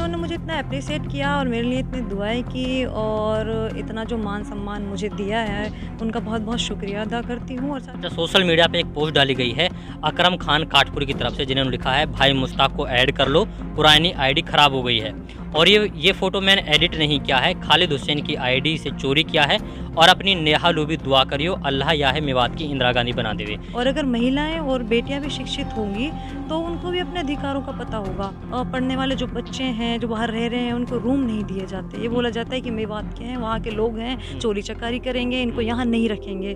जिन्होंने मुझे इतना एप्रिशिएट किया और मेरे लिए इतनी दुआएँ की और इतना जो मान-सम्मान मुझे दिया है, उनका बहुत-बहुत शुक्रिया अदा करती हूँ और साथ अच्छा, सोशल मीडिया पे एक पोस्ट डाली गई है अकरम खान काटपुरी की तरफ से, जिन्होंने लिखा है भाई मुश्ताक को ऐड कर लो, पुरानी आईडी खराब हो गई है। और ये फोटो मैंने एडिट नहीं किया है, खालिद हुसैन की आईडी से चोरी किया है और अपनी नेहा लूबी दुआ करियो अल्लाह या है मेवात की इंदिरा गांधी बना देवे। और अगर महिलाएँ और बेटियाँ भी शिक्षित होंगी, तो उनको भी अपने अधिकारों का पता होगा। पढ़ने वाले जो बच्चे हैं, जो बाहर रह रहे हैं, उनको रूम नहीं दिए जाते। ये बोला जाता है कि मेवात के हैं, वहाँ के लोग हैं, चोरी-चकारी करेंगे, इनको यहाँ नहीं रखेंगे।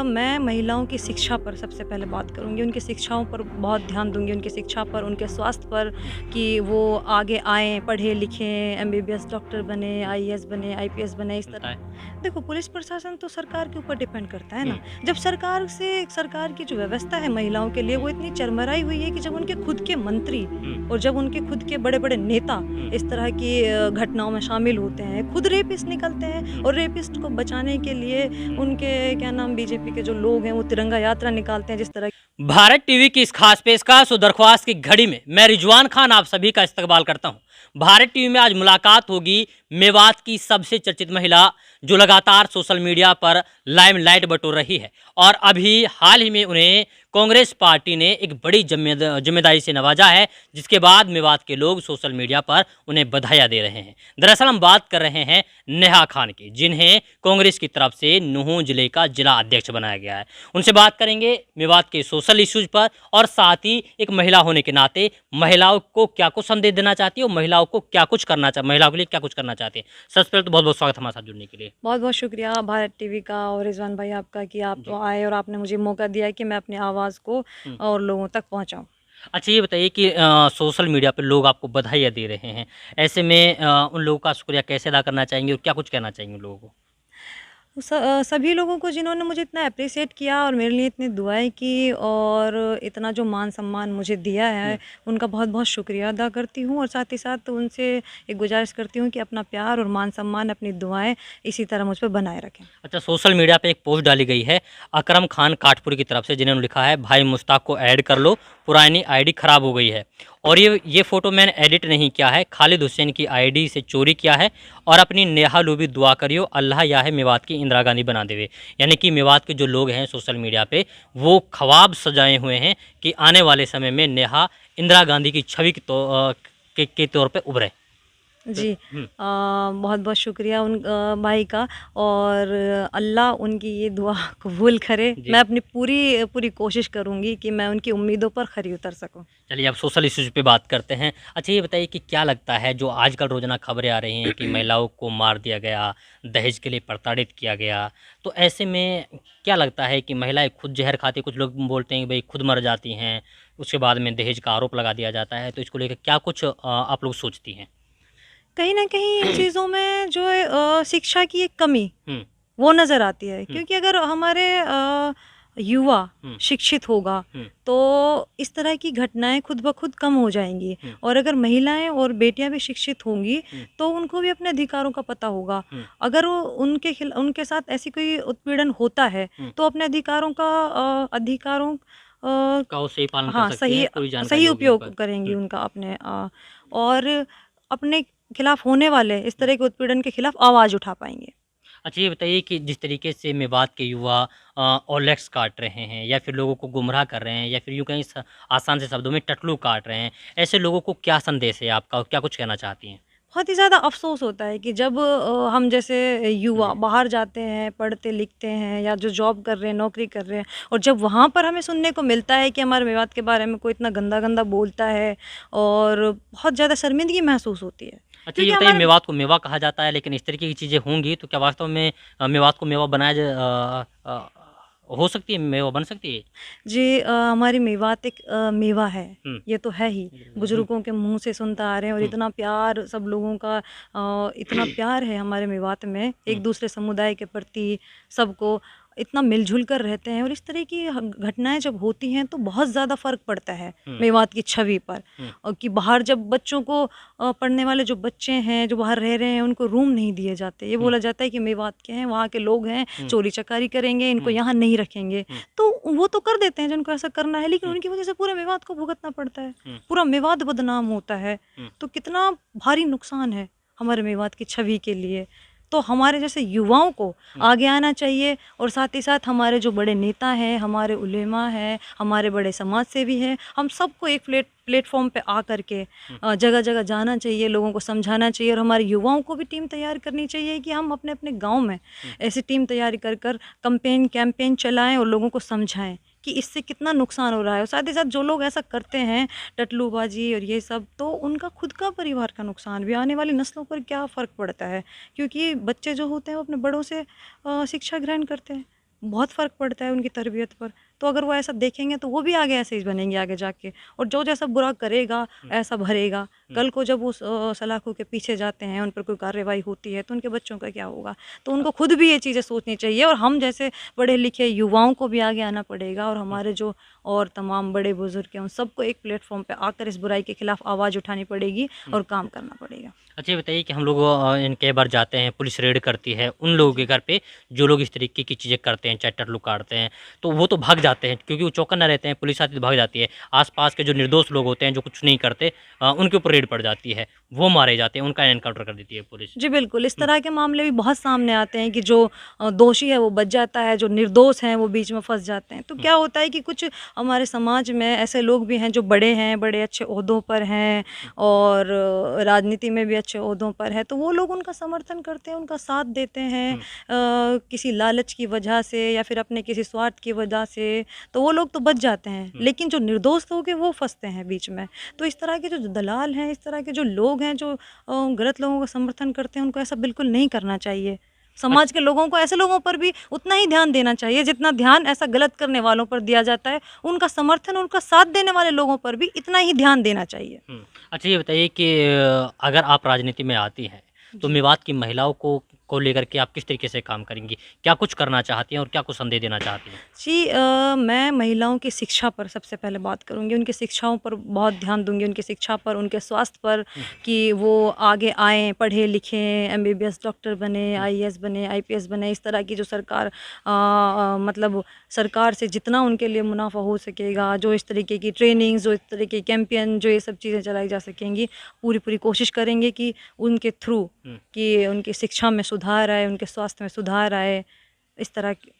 मैं महिलाओं की शिक्षा पर सबसे पहले बात करूँगी, उनकी शिक्षाओं पर बहुत ध्यान दूँगी, उनकी शिक्षा पर, उनके स्वास्थ्य पर कि वो आगे आएँ, पढ़ें-लिखें, एमबीबीएस डॉक्टर बने, आईएएस बने, आईपीएस बने, इस तरह। देखो, पुलिस प्रशासन तो सरकार के ऊपर डिपेंड करता है ना। जब सरकार की जो व्यवस्था है महिलाओं के लिए वो इतनी चरमराई हुई है कि जब उनके खुद के मंत्री और जब उनके खुद के बड़े-बड़े नेता इस तरह की घटनाओं में शामिल होते हैं, खुद रेपिस्ट निकलते हैं और रेपिस्ट को बचाने के लिए उनके क्या नाम बीजेपी के जो लोग हैं वो तिरंगा यात्रा निकालते हैं जिस तरह। भारत टीवी की इस खास पेशकश और दरख्वास्त की घड़ी में मैं रिजवान खान आप सभी का इस्तकबाल करता हूं। भारत टीवी में आज मुलाकात होगी मेवात की सबसे चर्चित महिला, जो लगातार सोशल मीडिया पर लाइमलाइट बटोर रही है और अभी हाल ही में उन्हें कांग्रेस पार्टी ने एक बड़ी जिम्मेदारी से नवाजा है, जिसके बाद मेवात के लोग सोशल मीडिया पर उन्हें बधाइयां दे रहे हैं। दरअसल हम बात कर रहे हैं नेहा खान की, जिन्हें कांग्रेस की तरफ से नुहू जिले का जिला अध्यक्ष बनाया गया है। उनसे बात करेंगे मेवात के सोशल इश्यूज पर और साथ ही एक महिला होने के नाते महिलाओं को क्या कुछ संदेश देना चाहती है और महिलाओं को क्या कुछ करना महिलाओं के लिए क्या कुछ करना चाहती है। सबसे पहले तो बहुत बहुत स्वागत हमारे साथ जुड़ने के लिए। बहुत-बहुत शुक्रिया भारत टीवी का और रिजवान भाई आपका कि आप जी। आए और आपने मुझे मौका दिया कि मैं अपनी आवाज़ को और लोगों तक पहुँचाऊँ। अच्छा, ये बताइए कि सोशल मीडिया पे लोग आपको बधाइयाँ दे रहे हैं, ऐसे में उन लोगों का शुक्रिया कैसे अदा करना चाहेंगे और क्या कुछ कहना चाहेंगे उन लोगों को? सभी लोगों को जिन्होंने मुझे इतना एप्रिशिएट किया और मेरे लिए इतनी दुआएँ की और इतना जो मान-सम्मान मुझे दिया है, उनका बहुत-बहुत शुक्रिया अदा करती हूँ और साथ ही साथ उनसे एक गुज़ारिश करती हूँ कि अपना प्यार और मान-सम्मान, अपनी दुआएँ इसी तरह मुझ पे बनाए रखें। अच्छा, सोशल मीडिया पे एक पोस्ट डाली गई है अकरम खान काटपुरी की तरफ से, जिन्होंने लिखा है भाई मुश्ताक को ऐड कर लो, पुरानी आईडी खराब हो गई है। और ये फोटो मैंने एडिट नहीं किया है, खालिद हुसैन की आईडी से चोरी किया है और अपनी नेहा लूबी दुआ करियो अल्लाह या है मेवात की इंदिरा गांधी बना देवे। यानी कि मेवात के जो लोग हैं सोशल मीडिया पे वो ख्वाब सजाए हुए हैं कि आने वाले समय में नेहा इंदिरा गांधी की छवि के तौर पे उभरे। तो जी। बहुत-बहुत शुक्रिया उन भाई का और अल्लाह उनकी ये दुआ कबूल करे। जी। मैं अपनी पूरी पूरी कोशिश करूँगी कि मैं उनकी उम्मीदों पर खरी उतर सकूँ। चलिए, अब सोशल इश्यूज पे बात करते हैं। अच्छा, ये बताइए कि क्या लगता है जो आजकल रोज़ाना खबरें आ रही हैं कि महिलाओं को मार दिया गया, दहेज के लिए प्रताड़ित किया गया, तो ऐसे में क्या लगता है कि महिलाएं खुद जहर खाती, कुछ लोग बोलते हैं कि भाई खुद मर जाती हैं, उसके बाद में दहेज का आरोप लगा दिया जाता है, तो इसको लेकर क्या कुछ आप लोग सोचती हैं? कहीं न कहीं इन चीज़ों में जो है शिक्षा की एक कमी हुँ, वो नज़र आती है हुँ, क्योंकि अगर हमारे युवा हुँ, शिक्षित होगा हुँ, तो इस तरह की घटनाएँ खुद ब खुद कम हो जाएँगी हुँ, और अगर महिलाएँ और बेटियाँ भी शिक्षित होंगी हुँ, तो उनको भी अपने अधिकारों का पता होगा। हुँ, अगर वो उनके साथ ऐसी कोई उत्पीड़न होता है हुँ। तो अपने अधिकारों का वो सही पालन कर हाँ, सकती हैं, सही पूरी जानकारी सही होगी उन पर। उपयोग करेंगी हुँ, उनका और अपने खिलाफ होने वाले इस तरह के उत्पीड़न के खिलाफ आवाज़ उठा पाएँगे। अच्छा, ये बताइए कि जिस तरीके से मेवात के युवा ओलेक्स काट रहे हैं या फिर लोगों को गुमराह कर रहे हैं या फिर यूँ कहीं आसान से शब्दों में टटलू काट रहे हैं, ऐसे लोगों को क्या संदेश है आपका और क्या कुछ कहना चाहती हैं? बहुत ही ज़्यादा अफ़सोस होता है कि जब हम जैसे युवा जी। बाहर जाते हैं, पढ़ते-लिखते हैं या जो जॉब कर रहे हैं, नौकरी कर रहे हैं और जब वहाँ पर हमें सुनने को मिलता है कि हमारे मेवात के बारे में कोई इतना गंदा-गंदा बोलता है और बहुत ज़्यादा शर्मिंदगी महसूस होती है। अच्छा, ये क्योंकि बताइए, हमारे मेवात को मेवा कहा जाता है, लेकिन इस तरीके की चीज़ें होंगी तो क्या वास्तव में मेवात को मेवा हो सकती है, मेवा बन सकती है? जी हमारी मेवात एक मेवा है, हुँ, ये तो है ही। हुँ, बुज़ुर्गों के मुँह से सुनते आ रहे हैं और हुँ, इतना प्यार सब लोगों का इतना प्यार है हमारे मेवात में, हुँ, एक-दूसरे समुदाय के प्रति सबको। इतना मिलजुल कर रहते हैं, और इस तरह की घटनाएं जब होती हैं तो बहुत ज़्यादा फ़र्क पड़ता है मेवात की छवि पर। और कि बाहर जब बच्चों को पढ़ने वाले जो बच्चे हैं जो बाहर रह रहे हैं उनको रूम नहीं दिए जाते, ये बोला जाता है कि मेवात के हैं, वहाँ के लोग हैं, चोरी चकारी करेंगे, इनको यहाँ नहीं रखेंगे। तो वो तो कर देते हैं जिनको ऐसा करना है, लेकिन उनकी वजह से पूरे मेवात को भुगतना पड़ता है, पूरा मेवात बदनाम होता है। तो कितना भारी नुकसान है हमारे मेवात की छवि के लिए। तो हमारे जैसे युवाओं को आगे आना चाहिए, और साथ ही साथ हमारे जो बड़े नेता हैं, हमारे उलेमा हैं, हमारे बड़े समाज सेवी हैं, हम सबको एक प्लेटफॉर्म पे आ करके जगह जगह जाना चाहिए, लोगों को समझाना चाहिए, और हमारे युवाओं को भी टीम तैयार करनी चाहिए कि हम अपने अपने गांव में ऐसी टीम तैयार कर कर कैंपेन चलाएं और लोगों को समझाएं कि इससे कितना नुकसान हो रहा है। और साथ ही साथ जो लोग ऐसा करते हैं टटलूबाजी और ये सब, तो उनका खुद का परिवार का नुकसान भी, आने वाली नस्लों पर क्या फ़र्क पड़ता है, क्योंकि बच्चे जो होते हैं वो अपने बड़ों से शिक्षा ग्रहण करते हैं, बहुत फ़र्क पड़ता है उनकी तरबियत पर। तो अगर वो ऐसा देखेंगे तो वो भी आगे ऐसे ही बनेंगे आगे जाके, और जो जैसा बुरा करेगा ऐसा भरेगा। कल को जब वो सलाखों के पीछे जाते हैं, उन पर कोई कार्रवाई होती है, तो उनके बच्चों का क्या होगा। तो उनको खुद भी ये चीज़ें सोचनी चाहिए, और हम जैसे पढ़े लिखे युवाओं को भी आगे आना पड़ेगा, और हमारे जो और तमाम बड़े बुजुर्ग हैं उन सबको एक प्लेटफॉर्म पे आकर इस बुराई के खिलाफ आवाज़ उठानी पड़ेगी और काम करना पड़ेगा। अच्छा, ये बताइए कि हम लोग इन कई बार जाते हैं, पुलिस रेड करती है उन लोगों के घर पे जो लोग इस तरीके की चीज़ें करते हैं, चाहे टटलू काटते हैं, तो वो तो भाग जाते हैं क्योंकि वो चौकन्ना रहते हैं, पुलिस आती तो भाग जाती है। आसपास के जो निर्दोष लोग होते हैं जो कुछ नहीं करते, उनके ऊपर रेड पड़ जाती है, वो मारे जाते हैं, उनका एनकाउंटर कर देती है पुलिस। जी बिल्कुल, इस तरह के मामले भी बहुत सामने आते हैं कि जो दोषी है वो बच जाता है, जो निर्दोष हैं वो बीच में फंस जाते हैं। तो क्या होता है कि कुछ हमारे समाज में ऐसे लोग भी हैं जो बड़े हैं, बड़े अच्छे ओहदों पर हैं, और राजनीति में भी अच्छे ओहदों पर है, तो वो लोग उनका समर्थन करते हैं, उनका साथ देते हैं किसी लालच की वजह से या फिर अपने किसी स्वार्थ की वजह से, तो वो लोग तो बच जाते हैं, लेकिन जो निर्दोष लोग हैं वो फंसते हैं बीच में। तो इस तरह के जो दलाल हैं, इस तरह के जो लोग हैं जो गलत लोगों का समर्थन करते हैं, उनको ऐसा बिल्कुल नहीं करना चाहिए। समाज के लोगों को, ऐसे लोगों पर भी उतना ही ध्यान देना चाहिए जितना ध्यान ऐसा गलत करने वालों पर दिया जाता है। उनका समर्थन, उनका साथ देने वाले लोगों पर भी इतना ही ध्यान देना चाहिए। अच्छा, ये बताइए कि अगर आप राजनीति में आती हैं तो मेवात की महिलाओं को लेकर के आप किस तरीके से काम करेंगी, क्या कुछ करना चाहती हैं और क्या कुछ संदेश देना चाहती हैं? जी मैं महिलाओं की शिक्षा पर सबसे पहले बात करूँगी, उनकी शिक्षाओं पर बहुत ध्यान दूँगी, उनकी शिक्षा पर, उनके स्वास्थ्य पर, कि वो आगे आएँ, पढ़े लिखें, MBBS डॉक्टर बने, IAS बने, IPS बने। इस तरह की जो सरकार मतलब सरकार से जितना उनके लिए मुनाफा हो सकेगा, जो इस तरीके की ट्रेनिंग्स, जो इस तरह की कैंपेन, जो ये सब चीज़ें चलाई जा सकेंगी, पूरी कोशिश करेंगे कि उनके थ्रू कि उनकी शिक्षा में सुधार आए, उनके स्वास्थ्य में सुधार आए, इस तरह की।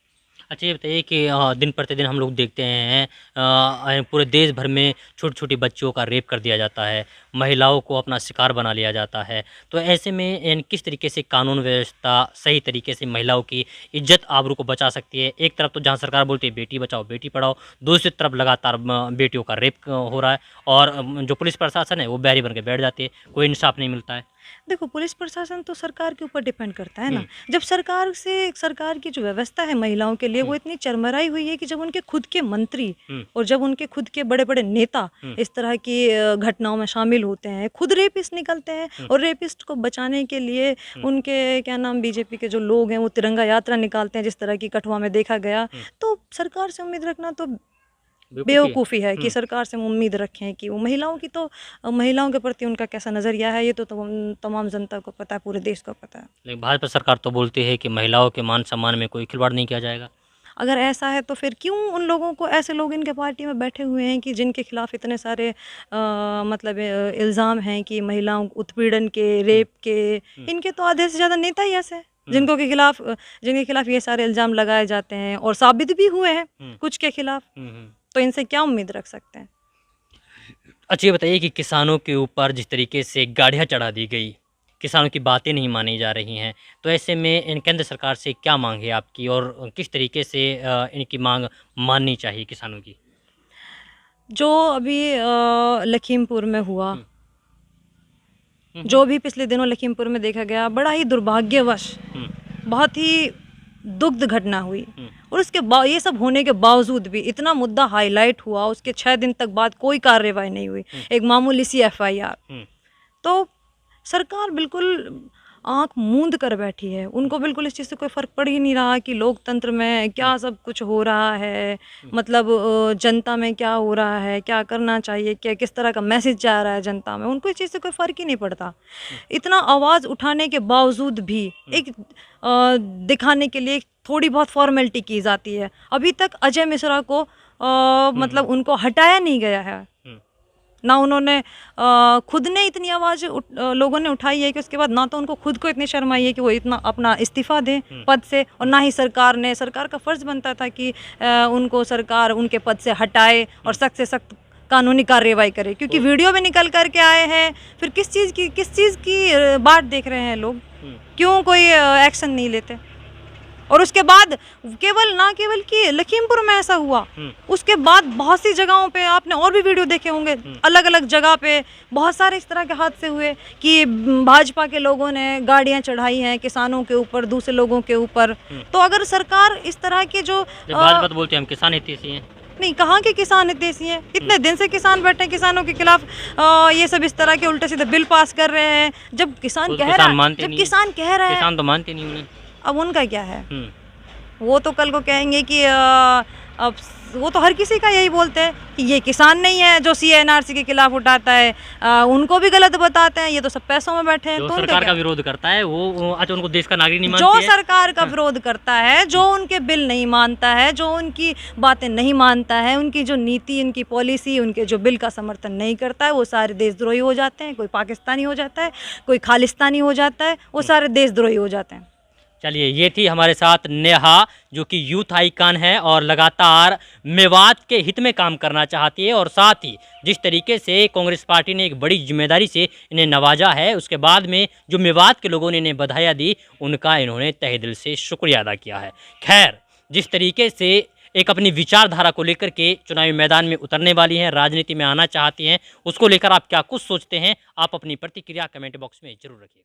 अच्छा, ये बताइए कि दिन प्रतिदिन हम लोग देखते हैं पूरे देश भर में छोटी-छोटी बच्चियों का रेप कर दिया जाता है, महिलाओं को अपना शिकार बना लिया जाता है। तो ऐसे में किस तरीके से कानून व्यवस्था सही तरीके से महिलाओं की इज़्ज़त आबरू को बचा सकती है? एक तरफ तो जहाँ सरकार बोलती है बेटी बचाओ, बेटी पढ़ाओ, दूसरी तरफ लगातार बेटियों का रेप हो रहा है, और जो पुलिस प्रशासन है वो बहरी बन के बैठ जाती है, कोई इंसाफ नहीं मिलता है। देखो, पुलिस प्रशासन तो सरकार के ऊपर डिपेंड करता है ना। जब सरकार की जो व्यवस्था है महिलाओं के लिए वो इतनी चरमराई हुई है कि जब उनके खुद के मंत्री और जब उनके खुद के बड़े बड़े नेता इस तरह की घटनाओं में शामिल होते हैं, खुद रेपिस्ट निकलते हैं, और रेपिस्ट को बचाने के लिए उनके क्या नाम बीजेपी के जो लोग हैं वो तिरंगा यात्रा निकालते हैं, जिस तरह की कठुआ में देखा गया। तो सरकार से उम्मीद रखना तो बेवकूफ़ी है कि सरकार से हम उम्मीद रखें कि वो महिलाओं के प्रति उनका कैसा नज़रिया है, ये तो तमाम जनता को पता है, पूरे देश को पता है। लेकिन भाजपा सरकार तो बोलती है कि महिलाओं के मान सम्मान में कोई खिलवाड़ नहीं किया जाएगा। अगर ऐसा है तो फिर क्यों उन लोगों को, ऐसे लोग इनके पार्टी में बैठे हुए हैं कि जिनके खिलाफ इतने सारे मतलब इल्ज़ाम हैं कि महिलाओं उत्पीड़न के, रेप के, इनके तो आधे से ज़्यादा नेता ही ऐसे हैं जिनके खिलाफ ये सारे इल्ज़ाम लगाए जाते हैं और साबित भी हुए हैं कुछ के खिलाफ। तो इनसे क्या उम्मीद रख सकते हैं? अच्छा, ये बताइए कि किसानों के ऊपर जिस तरीके से गाड़ियाँ चढ़ा दी गई, किसानों की बातें नहीं मानी जा रही हैं, तो ऐसे में इन केंद्र सरकार से क्या मांग है आपकी, और किस तरीके से इनकी मांग माननी चाहिए किसानों की? जो अभी लखीमपुर में हुआ, जो भी पिछले दिनों लखीमपुर में देखा गया, बड़ा ही दुर्भाग्यवश बहुत ही दुग्ध घटना हुई, और उसके ये सब होने के बावजूद भी इतना मुद्दा हाईलाइट हुआ, उसके 6 दिन तक बाद कोई कार्रवाई नहीं हुई, एक मामूली सी FIR। तो सरकार बिल्कुल आंख मूंद कर बैठी है। उनको बिल्कुल इस चीज़ से कोई फ़र्क पड़ ही नहीं रहा कि लोकतंत्र में क्या सब कुछ हो रहा है, मतलब जनता में क्या हो रहा है, क्या करना चाहिए, क्या किस तरह का मैसेज जा रहा है जनता में, उनको इस चीज़ से कोई फ़र्क ही नहीं पड़ता। इतना आवाज़ उठाने के बावजूद भी एक दिखाने के लिए थोड़ी बहुत फॉर्मेलिटी की जाती है। अभी तक अजय मिश्रा को मतलब उनको हटाया नहीं गया है, ना उन्होंने खुद ने इतनी आवाज़ लोगों ने उठाई है कि उसके बाद ना तो उनको खुद को इतनी शर्म आई है कि वो इतना अपना इस्तीफ़ा दें पद से, और ना ही सरकार का फ़र्ज़ बनता था कि उनको सरकार उनके पद से हटाए और सख्त से सख्त कानूनी कार्रवाई करे, क्योंकि वीडियो में निकल कर के आए हैं। फिर किस चीज़ की बात देख रहे हैं लोग, क्यों कोई एक्शन नहीं लेते? और उसके बाद केवल कि लखीमपुर में ऐसा हुआ, उसके बाद बहुत सी जगहों पे आपने और भी वीडियो देखे होंगे, अलग अलग जगह पे बहुत सारे इस तरह के हादसे हुए कि भाजपा के लोगों ने गाड़ियां चढ़ाई हैं किसानों के ऊपर, दूसरे लोगों के ऊपर। तो अगर सरकार इस तरह के जो भाजपा तो बोलते हैं हम किसान हितैषी हैं, नहीं, कहाँ के किसान हितैषी हैं? इतने दिन से किसान बैठे हैं किसानों के खिलाफ ये सब इस तरह के उल्टे सीधे बिल पास कर रहे हैं। जब किसान कह रहा है, किसान तो मानते नहीं उन्हें, अब उनका क्या है? वो तो कल को कहेंगे कि अब वो तो हर किसी का यही बोलते हैं कि ये किसान नहीं है जो CNRC के खिलाफ उठाता है, उनको भी गलत बताते हैं, ये तो सब पैसों में बैठे हैं। जो तो सरकार का विरोध करता है वो अच्छा उनको देश का नागरिक नहीं मानती जो है? सरकार का विरोध करता है, जो उनके बिल नहीं मानता है, जो उनकी बातें नहीं मानता है, उनकी जो नीति, उनकी पॉलिसी, उनके जो बिल का समर्थन नहीं करता है, वो सारे देशद्रोही हो जाते हैं। कोई पाकिस्तानी हो जाता है, कोई खालिस्तानी हो जाता है, वो सारे देशद्रोही हो जाते हैं। चलिए, ये थी हमारे साथ नेहा, जो कि यूथ आइकन है और लगातार मेवात के हित में काम करना चाहती है, और साथ ही जिस तरीके से कांग्रेस पार्टी ने एक बड़ी जिम्मेदारी से इन्हें नवाजा है, उसके बाद में जो मेवात के लोगों ने इन्हें बधाइयाँ दी, उनका इन्होंने तहे दिल से शुक्रिया अदा किया है। खैर, जिस तरीके से एक अपनी विचारधारा को लेकर के चुनावी मैदान में उतरने वाली हैं, राजनीति में आना चाहती हैं, उसको लेकर आप क्या कुछ सोचते हैं? आप अपनी प्रतिक्रिया कमेंट बॉक्स में जरूर रखिएगा।